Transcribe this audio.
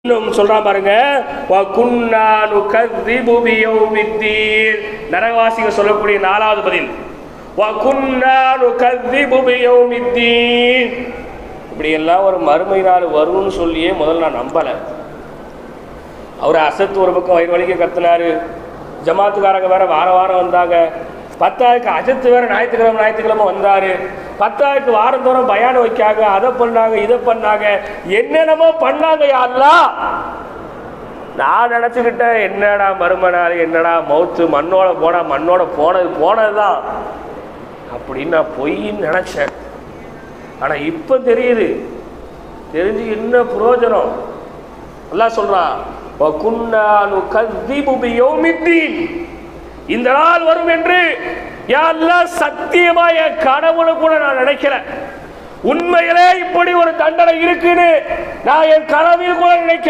இன்னும் சொல்றான் பாருங்க, நரகவாசிக சொல்லக்கூடிய 4வது பதில், இப்படி எல்லாம் ஒரு மறுமை நாள் வரும்னு சொல்லியே முதல்ல நான் நம்பல. அவர் அசத்து ஒரு பக்கம் வயிறு வலிக்க கத்துனாரு, ஜமாத்துக்காரங்க வேற வாரம் வந்தாங்க, 10க்கு அஜத்து வேற ஞாயிற்றுக்கிழமை வந்தாரு, 10க்கு வாரந்தோறும் பயானம் வைக்காங்க, அதை பண்ணாங்க இதை பண்ணாங்க, என்னென்னமோ பண்ணாங்க. யாரெல்லாம் நான் நினச்சிக்கிட்டேன், என்னடா மறுமனாரு, என்னடா மவுத்து, மண்ணோட போனா மண்ணோட போனதுதான் அப்படின்னு நான் பொய்ன்னு நினைச்சேன். ஆனா இப்ப தெரியுது, தெரிஞ்சு என்ன பிரயோஜனம். அல்லாஹ் சொல்றான், இந்த நாள் வரும் என்று சத்தியமா என் கனவுல கூட நான் நினைக்கிறேன். உண்மையிலே இப்படி ஒரு தண்டனை இருக்குன்னு நான் என் கனவில் கூட நினைக்க